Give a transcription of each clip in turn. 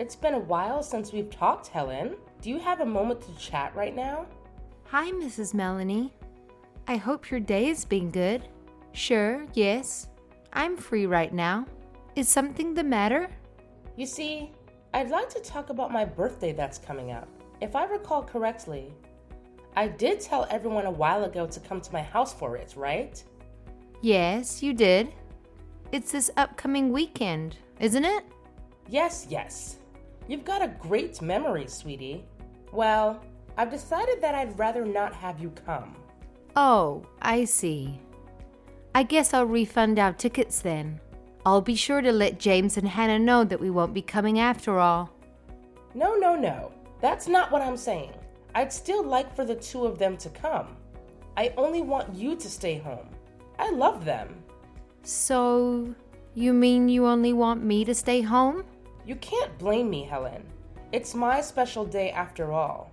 It's been a while since we've talked, Helen. Do you have a moment to chat right now? Hi, Mrs. Melanie. I hope your day has been good. Sure, yes. I'm free right now. Is something the matter? You see, I'd like to talk about my birthday that's coming up. If I recall correctly, I did tell everyone a while ago to come to my house for it, right? Yes, you did. It's this upcoming weekend, isn't it? Yes. You've got a great memory, sweetie. Well, I've decided that I'd rather not have you come. Oh, I see. I guess I'll refund our tickets then. I'll be sure to let James and Hannah know that we won't be coming after all. No. That's not what I'm saying. I'd still like for the two of them to come. I only want you to stay home. I love them. So, you mean you only want me to stay home? You can't blame me, Helen. It's my special day after all.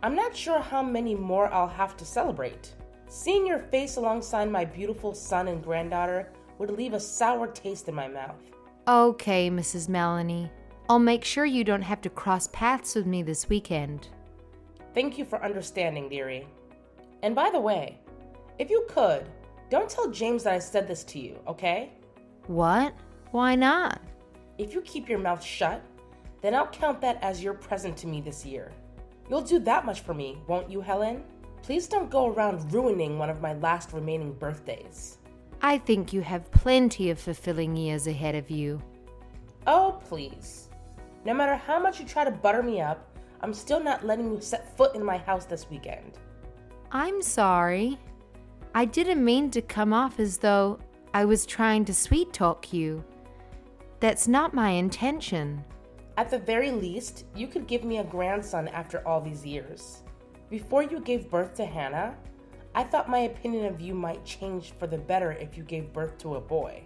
I'm not sure how many more I'll have to celebrate. Seeing your face alongside my beautiful son and granddaughter would leave a sour taste in my mouth. Okay, Mrs. Melanie. I'll make sure you don't have to cross paths with me this weekend. Thank you for understanding, dearie. And by the way, if you could, don't tell James that I said this to you, okay? What? Why not? If you keep your mouth shut, then I'll count that as your present to me this year. You'll do that much for me, won't you, Helen? Please don't go around ruining one of my last remaining birthdays. I think you have plenty of fulfilling years ahead of you. Oh, please. No matter how much you try to butter me up, I'm still not letting you set foot in my house this weekend. I'm sorry. I didn't mean to come off as though I was trying to sweet talk you. That's not my intention. At the very least, you could give me a grandson after all these years. Before you gave birth to Hannah, I thought my opinion of you might change for the better if you gave birth to a boy.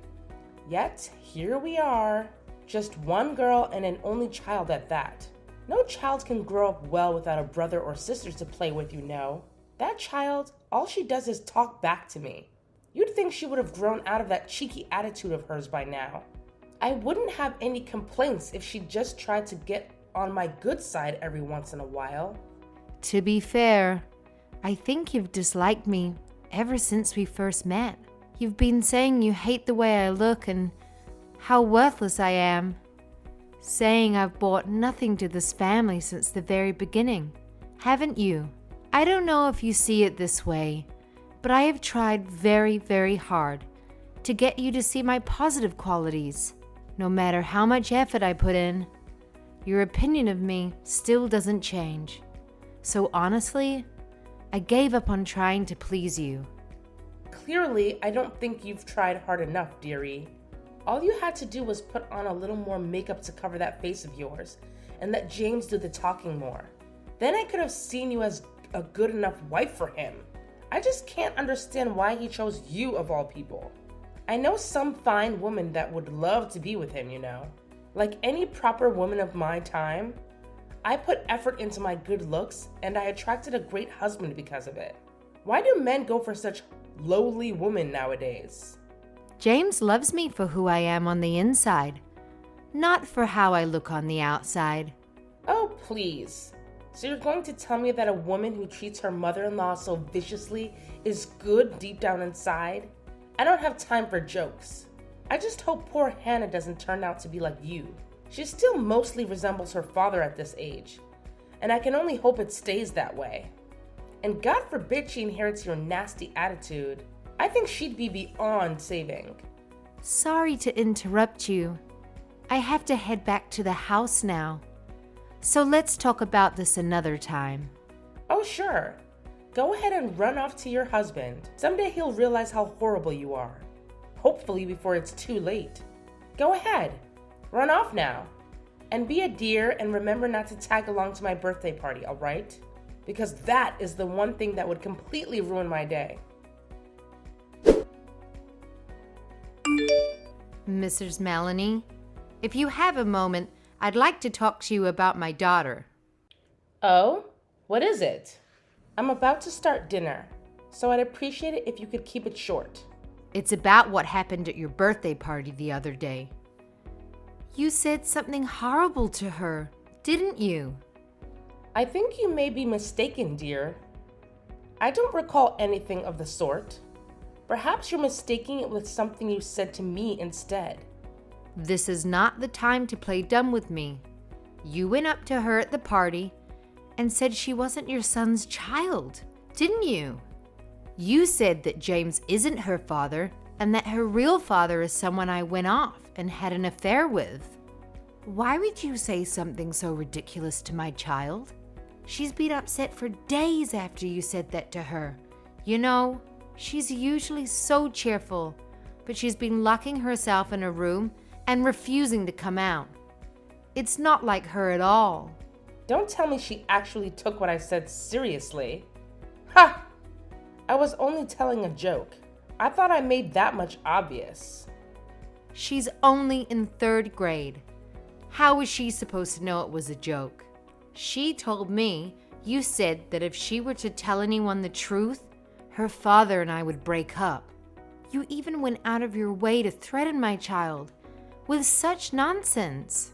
Yet, here we are, just one girl and an only child at that. No child can grow up well without a brother or sister to play with, you know. That child, all she does is talk back to me. You'd think she would have grown out of that cheeky attitude of hers by now. I wouldn't have any complaints if she just tried to get on my good side every once in a while. To be fair, I think you've disliked me ever since we first met. You've been saying you hate the way I look and how worthless I am. Saying I've brought nothing to this family since the very beginning. Haven't you? I don't know if you see it this way, but I have tried very, very hard to get you to see my positive qualities. No matter how much effort I put in, your opinion of me still doesn't change. So honestly, I gave up on trying to please you. Clearly, I don't think you've tried hard enough, dearie. All you had to do was put on a little more makeup to cover that face of yours and let James do the talking more. Then I could have seen you as a good enough wife for him. I just can't understand why he chose you of all people. I know some fine woman that would love to be with him, you know. Like any proper woman of my time, I put effort into my good looks and I attracted a great husband because of it. Why do men go for such lowly women nowadays? James loves me for who I am on the inside, not for how I look on the outside. Oh, please. So you're going to tell me that a woman who treats her mother-in-law so viciously is good deep down inside? I don't have time for jokes. I just hope poor Hannah doesn't turn out to be like you. She still mostly resembles her father at this age, and I can only hope it stays that way. And God forbid she inherits your nasty attitude. I think she'd be beyond saving. Sorry to interrupt you. I have to head back to the house now. So let's talk about this another time. Oh, sure. Go ahead and run off to your husband. Someday he'll realize how horrible you are. Hopefully before it's too late. Go ahead. Run off now. And be a dear and remember not to tag along to my birthday party, all right? Because that is the one thing that would completely ruin my day. Mrs. Melanie, if you have a moment, I'd like to talk to you about my daughter. Oh? What is it? I'm about to start dinner, so I'd appreciate it if you could keep it short. It's about what happened at your birthday party the other day. You said something horrible to her, didn't you? I think you may be mistaken, dear. I don't recall anything of the sort. Perhaps you're mistaking it with something you said to me instead. This is not the time to play dumb with me. You went up to her at the party and said she wasn't your son's child, didn't you? You said that James isn't her father and that her real father is someone I went off and had an affair with. Why would you say something so ridiculous to my child? She's been upset for days after you said that to her. You know, she's usually so cheerful, but she's been locking herself in a room and refusing to come out. It's not like her at all. Don't tell me she actually took what I said seriously. Ha! I was only telling a joke. I thought I made that much obvious. She's only in 3rd grade. How was she supposed to know it was a joke? She told me you said that if she were to tell anyone the truth, her father and I would break up. You even went out of your way to threaten my child with such nonsense.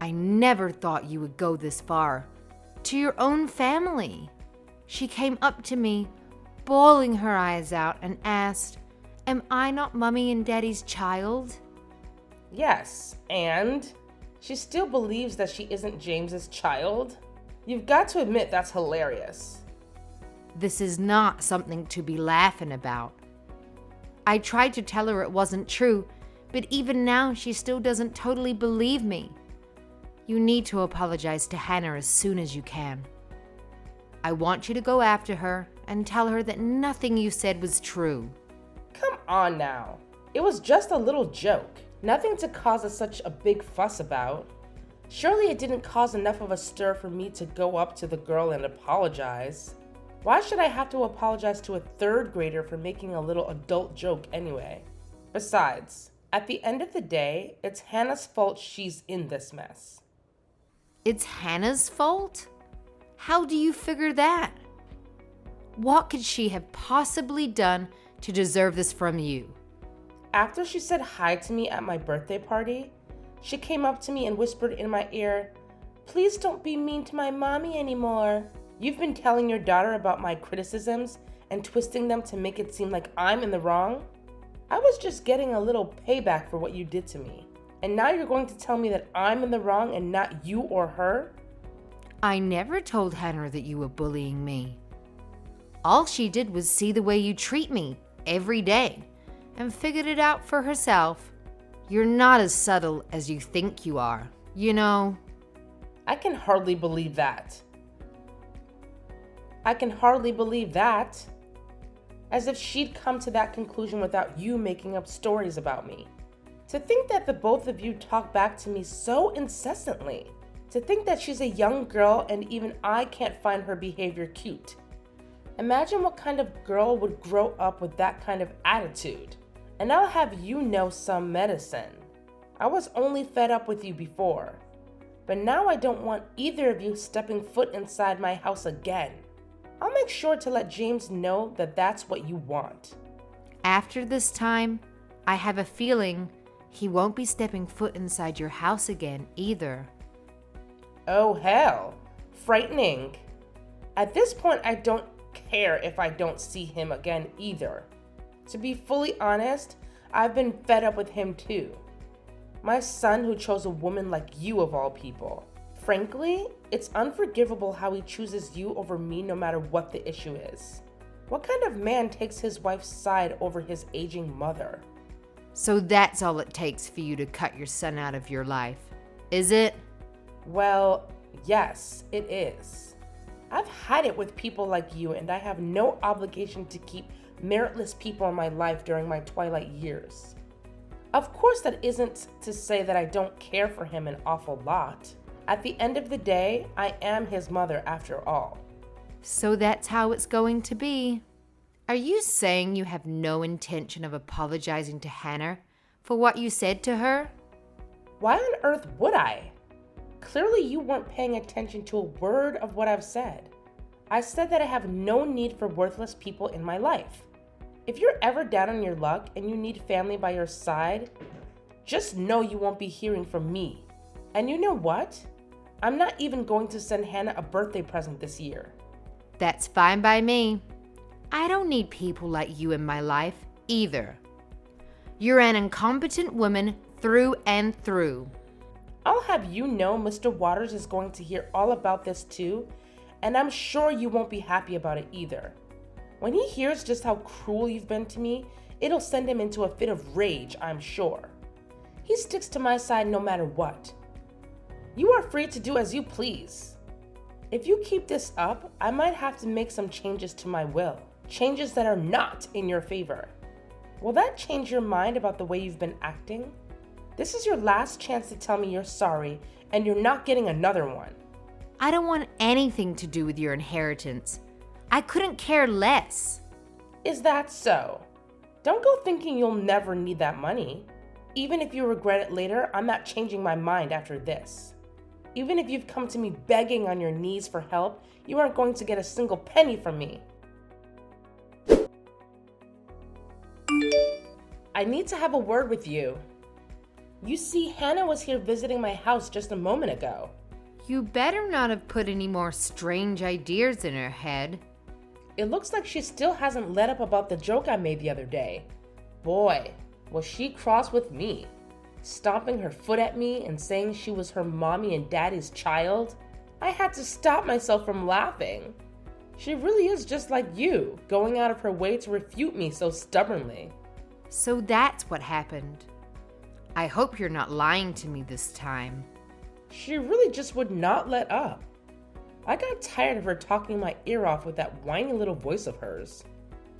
I never thought you would go this far. To your own family. She came up to me, bawling her eyes out, and asked, "Am I not Mommy and Daddy's child?" Yes, and she still believes that she isn't James's child? You've got to admit that's hilarious. This is not something to be laughing about. I tried to tell her it wasn't true, but even now she still doesn't totally believe me. You need to apologize to Hannah as soon as you can. I want you to go after her and tell her that nothing you said was true. Come on now. It was just a little joke. Nothing to cause such a big fuss about. Surely it didn't cause enough of a stir for me to go up to the girl and apologize. Why should I have to apologize to a 3rd grader for making a little adult joke anyway? Besides, at the end of the day, it's Hannah's fault she's in this mess. It's Hannah's fault? How do you figure that? What could she have possibly done to deserve this from you? After she said hi to me at my birthday party, she came up to me and whispered in my ear, "Please don't be mean to my mommy anymore. You've been telling your daughter about my criticisms and twisting them to make it seem like I'm in the wrong. I was just getting a little payback for what you did to me. And now you're going to tell me that I'm in the wrong and not you or her?" I never told Hannah that you were bullying me. All she did was see the way you treat me every day and figured it out for herself. You're not as subtle as you think you are, you know. I can hardly believe that. I can hardly believe that. As if she'd come to that conclusion without you making up stories about me. To think that the both of you talk back to me so incessantly. To think that she's a young girl and even I can't find her behavior cute. Imagine what kind of girl would grow up with that kind of attitude. And I'll have you know some medicine. I was only fed up with you before. But now I don't want either of you stepping foot inside my house again. I'll make sure to let James know that that's what you want. After this time, I have a feeling he won't be stepping foot inside your house again either. Oh hell, frightening. At this point, I don't care if I don't see him again either. To be fully honest, I've been fed up with him too. My son who chose a woman like you of all people. Frankly, it's unforgivable how he chooses you over me no matter what the issue is. What kind of man takes his wife's side over his aging mother? So that's all it takes for you to cut your son out of your life, is it? Well, yes, it is. I've had it with people like you, and I have no obligation to keep meritless people in my life during my twilight years. Of course, that isn't to say that I don't care for him an awful lot. At the end of the day, I am his mother after all. So that's how it's going to be. Are you saying you have no intention of apologizing to Hannah for what you said to her? Why on earth would I? Clearly you weren't paying attention to a word of what I've said. I said that I have no need for worthless people in my life. If you're ever down on your luck and you need family by your side, Just know you won't be hearing from me. And you know what? I'm not even going to send Hannah a birthday present this year. That's fine by me. I don't need people like you in my life either. You're an incompetent woman through and through. I'll have you know Mr. Waters is going to hear all about this too, and I'm sure you won't be happy about it either. When he hears just how cruel you've been to me, it'll send him into a fit of rage, I'm sure. He sticks to my side no matter what. You are free to do as you please. If you keep this up, I might have to make some changes to my will. Changes that are not in your favor. Will that change your mind about the way you've been acting? This is your last chance to tell me you're sorry, and you're not getting another one. I don't want anything to do with your inheritance. I couldn't care less. Is that so? Don't go thinking you'll never need that money. Even if you regret it later, I'm not changing my mind after this. Even if you've come to me begging on your knees for help, you aren't going to get a single penny from me. I need to have a word with you. You see, Hannah was here visiting my house just a moment ago. You better not have put any more strange ideas in her head. It looks like she still hasn't let up about the joke I made the other day. Boy, was she cross with me. Stomping her foot at me and saying she was her mommy and daddy's child. I had to stop myself from laughing. She really is just like you, going out of her way to refute me so stubbornly. So that's what happened. I hope you're not lying to me this time. She really just would not let up. I got tired of her talking my ear off with that whiny little voice of hers.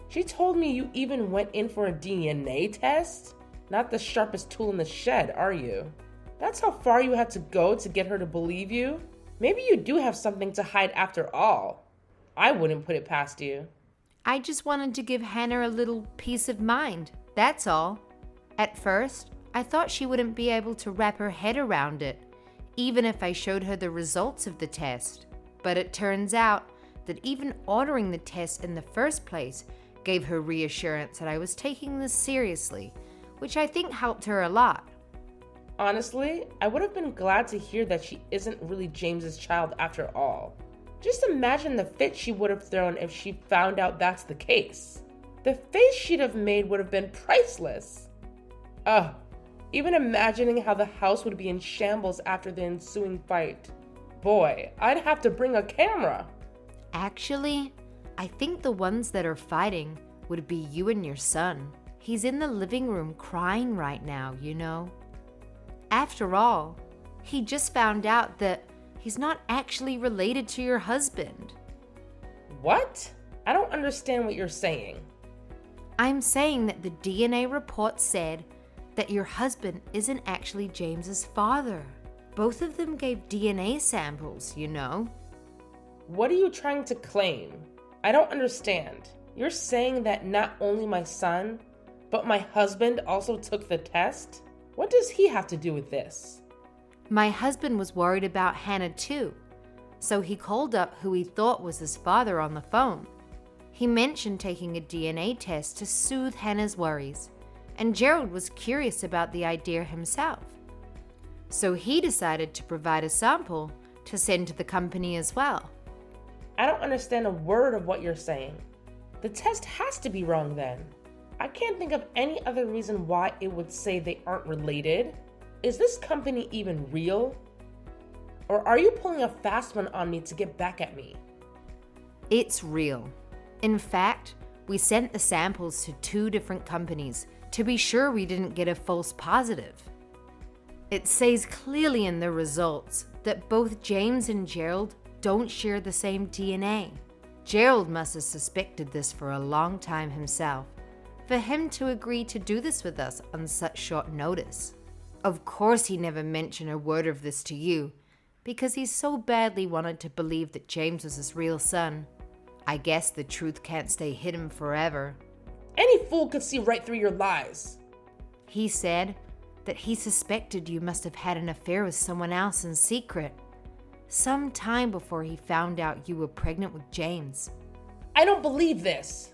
She told me you even went in for a DNA test? Not the sharpest tool in the shed, are you? That's how far you had to go to get her to believe you? Maybe you do have something to hide after all. I wouldn't put it past you. I just wanted to give Hannah a little peace of mind, that's all. At first, I thought she wouldn't be able to wrap her head around it, even if I showed her the results of the test. But it turns out that even ordering the test in the first place gave her reassurance that I was taking this seriously, which I think helped her a lot. Honestly, I would have been glad to hear that she isn't really James's child after all. Just imagine the fit she would have thrown if she found out that's the case. The face she'd have made would have been priceless. Ugh. Even imagining how the house would be in shambles after the ensuing fight. Boy, I'd have to bring a camera. Actually, I think the ones that are fighting would be you and your son. He's in the living room crying right now, you know. After all, he just found out that he's not actually related to your husband. What? I don't understand what you're saying. I'm saying that the DNA report said that your husband isn't actually James's father. Both of them gave DNA samples, you know. What are you trying to claim? I don't understand. You're saying that not only my son, but my husband also took the test? What does he have to do with this? My husband was worried about Hannah too, so he called up who he thought was his father on the phone. He mentioned taking a DNA test to soothe Hannah's worries, and Gerald was curious about the idea himself. So he decided to provide a sample to send to the company as well. I don't understand a word of what you're saying. The test has to be wrong then. I can't think of any other reason why it would say they aren't related. Is this company even real? Or are you pulling a fast one on me to get back at me? It's real. In fact, we sent the samples to 2 different companies to be sure we didn't get a false positive. It says clearly in the results that both James and Gerald don't share the same DNA. Gerald must have suspected this for a long time himself, for him to agree to do this with us on such short notice. Of course he never mentioned a word of this to you, because he so badly wanted to believe that James was his real son. I guess the truth can't stay hidden forever. Any fool could see right through your lies. He said that he suspected you must have had an affair with someone else in secret, some time before he found out you were pregnant with James. I don't believe this.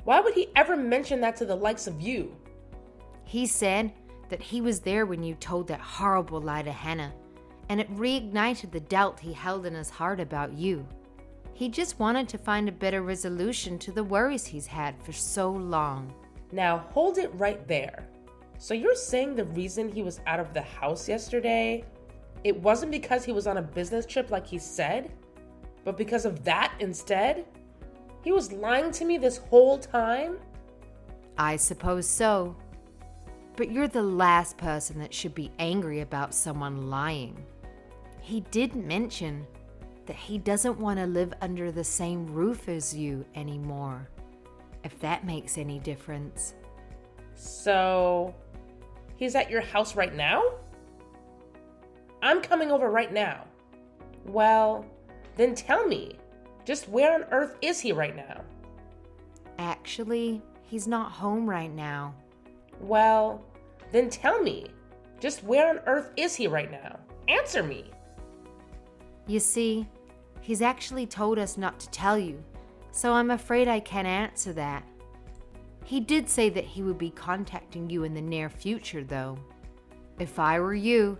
Why would he ever mention that to the likes of you? He said that he was there when you told that horrible lie to Hannah, and it reignited the doubt he held in his heart about you. He just wanted to find a better resolution to the worries he's had for so long. Now hold it right there. So you're saying the reason he was out of the house yesterday, it wasn't because he was on a business trip like he said, but because of that instead? He was lying to me this whole time? I suppose so. But you're the last person that should be angry about someone lying. He did mention that he doesn't want to live under the same roof as you anymore, if that makes any difference. So, he's at your house right now? I'm coming over right now. Well, then tell me, just where on earth is he right now? Actually, he's not home right now. Well, then tell me, just where on earth is he right now? Answer me. You see, he's actually told us not to tell you, so I'm afraid I can't answer that. He did say that he would be contacting you in the near future, though. If I were you,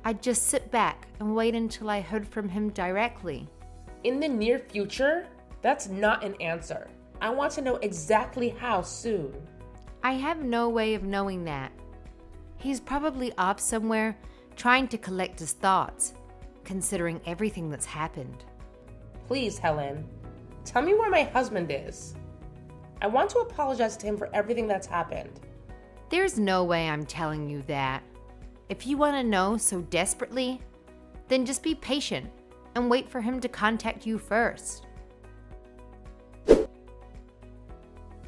I'd just sit back and wait until I heard from him directly. In the near future? That's not an answer. I want to know exactly how soon. I have no way of knowing that. He's probably off somewhere trying to collect his thoughts, considering everything that's happened. Please, Helen, tell me where my husband is. I want to apologize to him for everything that's happened. There's no way I'm telling you that. If you want to know so desperately, then just be patient and wait for him to contact you first.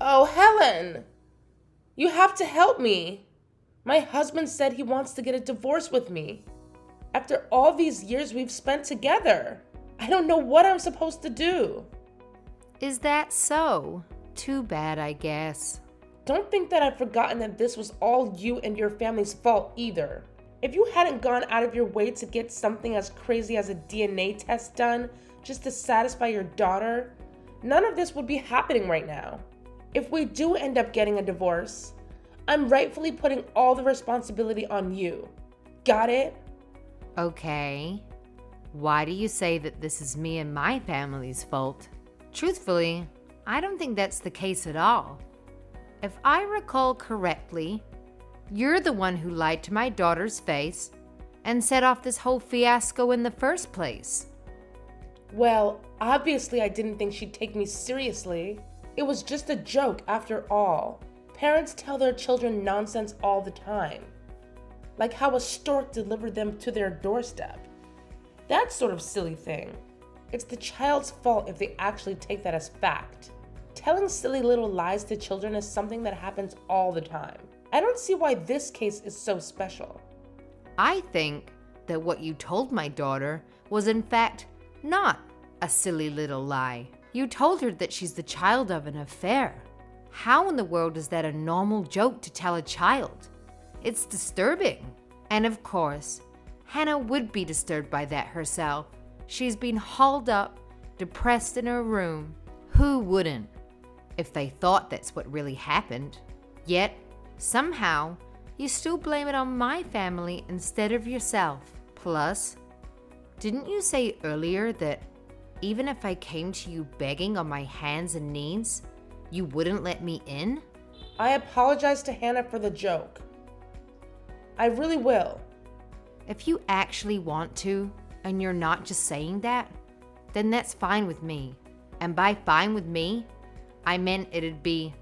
Oh, Helen! You have to help me. My husband said he wants to get a divorce with me. After all these years we've spent together, I don't know what I'm supposed to do. Is that so? Too bad, I guess. Don't think that I've forgotten that this was all you and your family's fault either. If you hadn't gone out of your way to get something as crazy as a DNA test done just to satisfy your daughter, none of this would be happening right now. If we do end up getting a divorce, I'm rightfully putting all the responsibility on you. Got it? Okay. Why do you say that this is me and my family's fault? Truthfully, I don't think that's the case at all. If I recall correctly, you're the one who lied to my daughter's face and set off this whole fiasco in the first place. Well, obviously I didn't think she'd take me seriously. It was just a joke after all. Parents tell their children nonsense all the time. Like how a stork delivered them to their doorstep. That sort of silly thing. It's the child's fault if they actually take that as fact. Telling silly little lies to children is something that happens all the time. I don't see why this case is so special. I think that what you told my daughter was in fact not a silly little lie. You told her that she's the child of an affair. How in the world is that a normal joke to tell a child? It's disturbing. And of course, Hannah would be disturbed by that herself. She's been hauled up, depressed in her room. Who wouldn't, if they thought that's what really happened? Yet, somehow, you still blame it on my family instead of yourself. Plus, didn't you say earlier that even if I came to you begging on my hands and knees, you wouldn't let me in? I apologize to Hannah for the joke. I really will. If you actually want to, and you're not just saying that, then that's fine with me. And by fine with me, I meant it'd be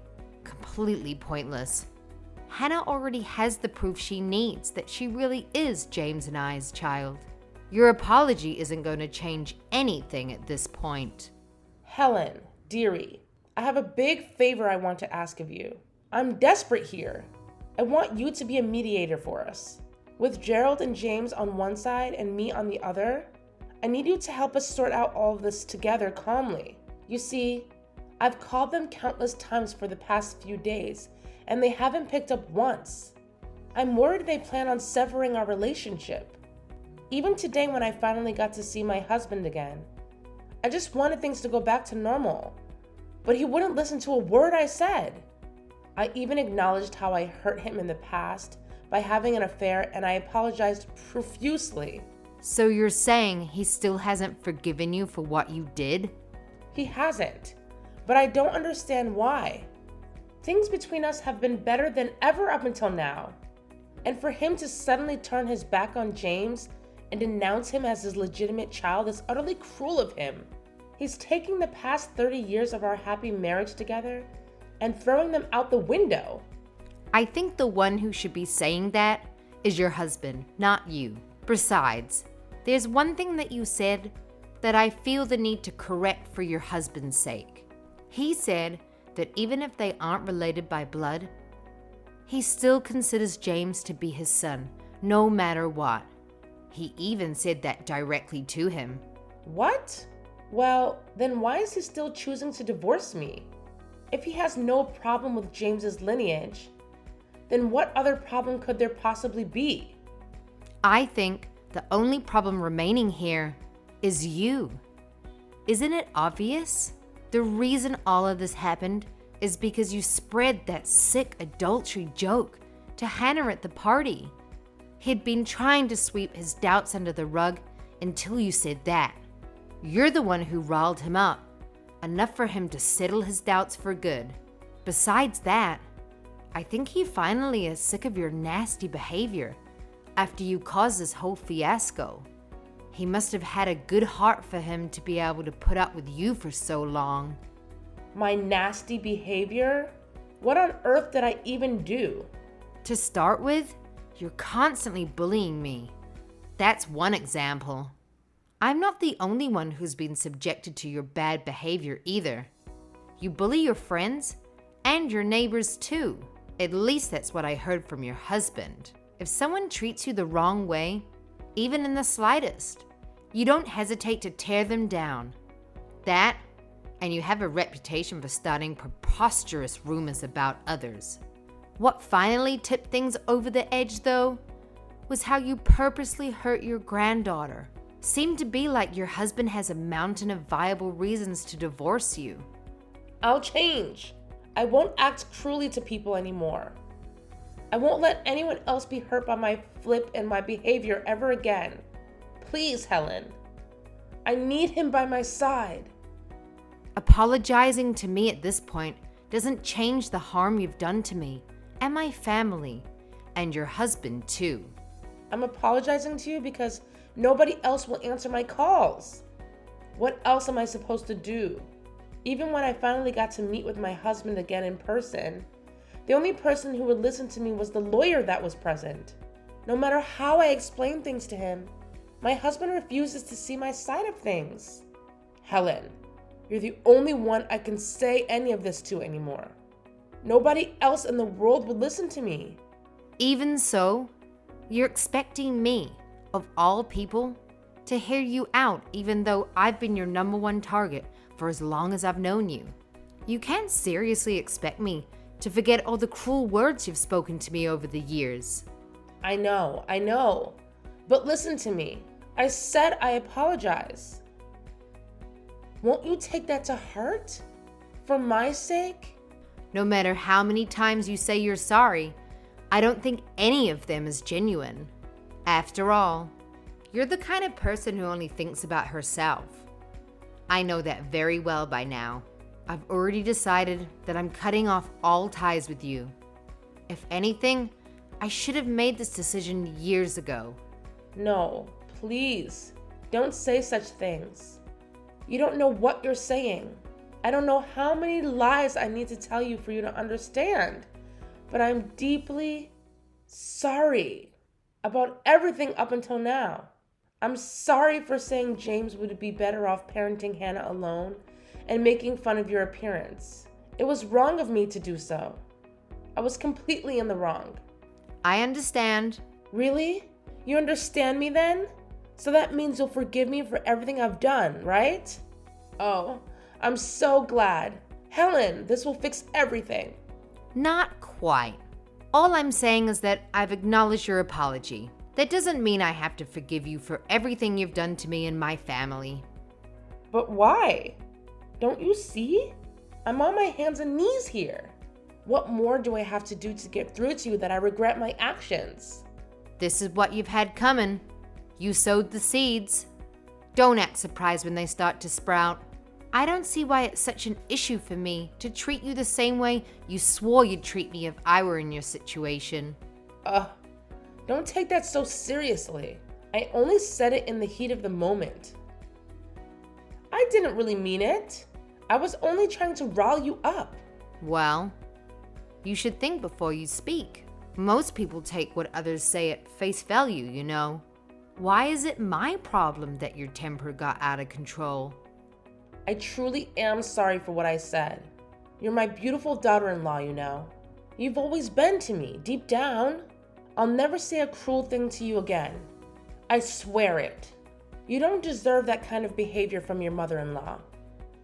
completely pointless. Hannah already has the proof she needs that she really is James and I's child. Your apology isn't going to change anything at this point. Helen, dearie, I have a big favor I want to ask of you. I'm desperate here. I want you to be a mediator for us. With Gerald and James on one side and me on the other, I need you to help us sort out all of this together calmly. You see, I've called them countless times for the past few days, and they haven't picked up once. I'm worried they plan on severing our relationship. Even today when I finally got to see my husband again, I just wanted things to go back to normal, but he wouldn't listen to a word I said. I even acknowledged how I hurt him in the past by having an affair, and I apologized profusely. So you're saying he still hasn't forgiven you for what you did? He hasn't, but I don't understand why. Things between us have been better than ever up until now. And for him to suddenly turn his back on James and denounce him as his legitimate child is utterly cruel of him. He's taking the past 30 years of our happy marriage together and throwing them out the window. I think the one who should be saying that is your husband, not you. Besides, there's one thing that you said that I feel the need to correct for your husband's sake. He said that even if they aren't related by blood, he still considers James to be his son, no matter what. He even said that directly to him. What? Well, then why is he still choosing to divorce me? If he has no problem with James's lineage, then what other problem could there possibly be? I think the only problem remaining here is you. Isn't it obvious? The reason all of this happened is because you spread that sick adultery joke to Hannah at the party. He'd been trying to sweep his doubts under the rug until you said that. You're the one who riled him up, enough for him to settle his doubts for good. Besides that, I think he finally is sick of your nasty behavior after you caused this whole fiasco. He must have had a good heart for him to be able to put up with you for so long. My nasty behavior? What on earth did I even do? To start with, you're constantly bullying me. That's one example. I'm not the only one who's been subjected to your bad behavior either. You bully your friends and your neighbors too. At least that's what I heard from your husband. If someone treats you the wrong way, even in the slightest, you don't hesitate to tear them down. That, and you have a reputation for starting preposterous rumors about others. What finally tipped things over the edge, though, was how you purposely hurt your granddaughter. Seemed to be like your husband has a mountain of viable reasons to divorce you. I'll change. I won't act cruelly to people anymore. I won't let anyone else be hurt by my flip and my behavior ever again. Please, Helen. I need him by my side. Apologizing to me at this point doesn't change the harm you've done to me and my family, and your husband too. I'm apologizing to you because nobody else will answer my calls. What else am I supposed to do? Even when I finally got to meet with my husband again in person, the only person who would listen to me was the lawyer that was present. No matter how I explain things to him, my husband refuses to see my side of things. Helen, you're the only one I can say any of this to anymore. Nobody else in the world would listen to me. Even so, you're expecting me, of all people, to hear you out even though I've been your number one target for as long as I've known you. You can't seriously expect me to forget all the cruel words you've spoken to me over the years. I know. But listen to me. I said I apologize. Won't you take that to heart? For my sake? No matter how many times you say you're sorry, I don't think any of them is genuine. After all, you're the kind of person who only thinks about herself. I know that very well by now. I've already decided that I'm cutting off all ties with you. If anything, I should have made this decision years ago. No, please, don't say such things. You don't know what you're saying. I don't know how many lies I need to tell you for you to understand, but I'm deeply sorry about everything up until now. I'm sorry for saying James would be better off parenting Hannah alone and making fun of your appearance. It was wrong of me to do so. I was completely in the wrong. I understand. Really? You understand me then? So that means you'll forgive me for everything I've done, right? Oh, I'm so glad. Helen, this will fix everything. Not quite. All I'm saying is that I've acknowledged your apology. That doesn't mean I have to forgive you for everything you've done to me and my family. But why? Don't you see? I'm on my hands and knees here. What more do I have to do to get through to you that I regret my actions? This is what you've had coming. You sowed the seeds. Don't act surprised when they start to sprout. I don't see why it's such an issue for me to treat you the same way you swore you'd treat me if I were in your situation. Don't take that so seriously. I only said it in the heat of the moment. I didn't really mean it. I was only trying to rile you up. Well, you should think before you speak. Most people take what others say at face value, you know. Why is it my problem that your temper got out of control? I truly am sorry for what I said. You're my beautiful daughter-in-law, you know. You've always been to me, deep down. I'll never say a cruel thing to you again. I swear it. You don't deserve that kind of behavior from your mother-in-law.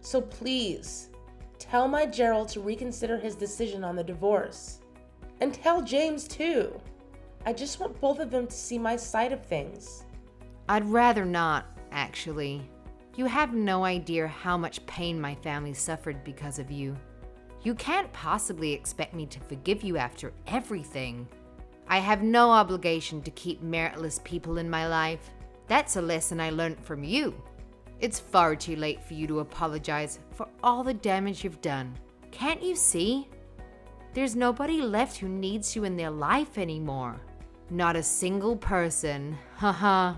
So please, tell my Gerald to reconsider his decision on the divorce. And tell James too. I just want both of them to see my side of things. I'd rather not, actually. You have no idea how much pain my family suffered because of you. You can't possibly expect me to forgive you after everything. I have no obligation to keep meritless people in my life. That's a lesson I learned from you. It's far too late for you to apologize for all the damage you've done. Can't you see? There's nobody left who needs you in their life anymore. Not a single person. Haha.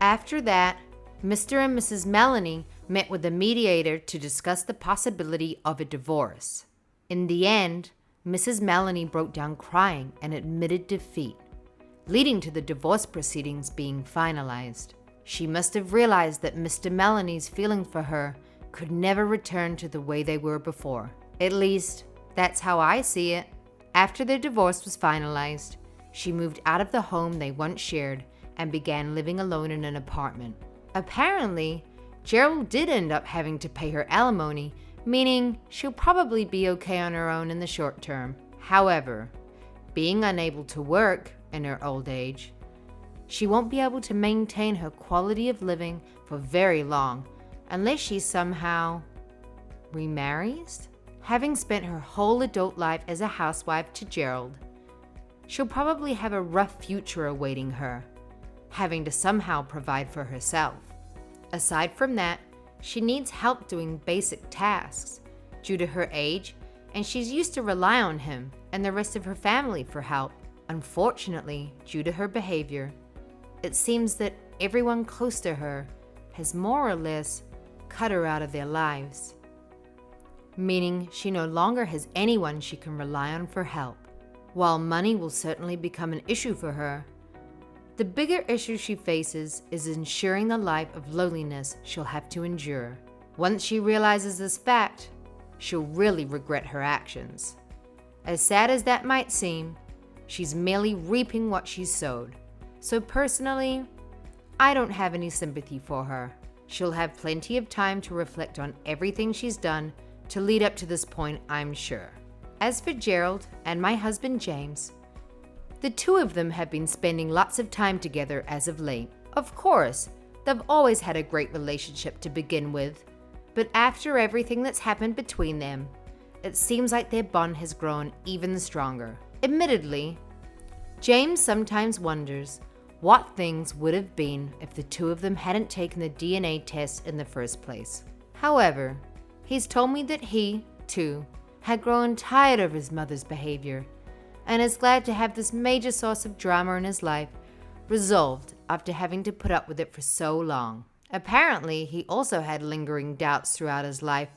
After that, Mr. and Mrs. Melanie met with a mediator to discuss the possibility of a divorce. In the end, Mrs. Melanie broke down crying and admitted defeat, leading to the divorce proceedings being finalized. She must have realized that Mr. Melanie's feeling for her could never return to the way they were before. At least, that's how I see it. After their divorce was finalized, she moved out of the home they once shared and began living alone in an apartment. Apparently, Gerald did end up having to pay her alimony, meaning she'll probably be okay on her own in the short term. However, being unable to work in her old age, she won't be able to maintain her quality of living for very long unless she somehow remarries. Having spent her whole adult life as a housewife to Gerald, she'll probably have a rough future awaiting her, having to somehow provide for herself. Aside from that, she needs help doing basic tasks due to her age, and she's used to rely on him and the rest of her family for help. Unfortunately, due to her behavior, it seems that everyone close to her has more or less cut her out of their lives, meaning she no longer has anyone she can rely on for help. While money will certainly become an issue for her, the bigger issue she faces is ensuring the life of loneliness she'll have to endure. Once she realizes this fact, she'll really regret her actions. As sad as that might seem, she's merely reaping what she's sowed. So personally, I don't have any sympathy for her. She'll have plenty of time to reflect on everything she's done to lead up to this point, I'm sure. As for Gerald and my husband James, the two of them have been spending lots of time together as of late. Of course, they've always had a great relationship to begin with, but after everything that's happened between them, it seems like their bond has grown even stronger. Admittedly, James sometimes wonders what things would have been if the two of them hadn't taken the DNA test in the first place. However, he's told me that he, too, had grown tired of his mother's behavior and is glad to have this major source of drama in his life resolved after having to put up with it for so long. Apparently, he also had lingering doubts throughout his life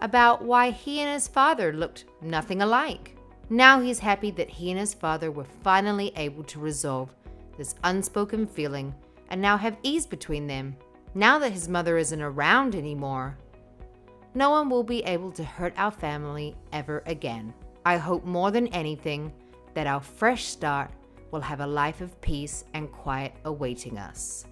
about why he and his father looked nothing alike. Now he's happy that he and his father were finally able to resolve this unspoken feeling and now have ease between them. Now that his mother isn't around anymore, no one will be able to hurt our family ever again. I hope more than anything that our fresh start will have a life of peace and quiet awaiting us.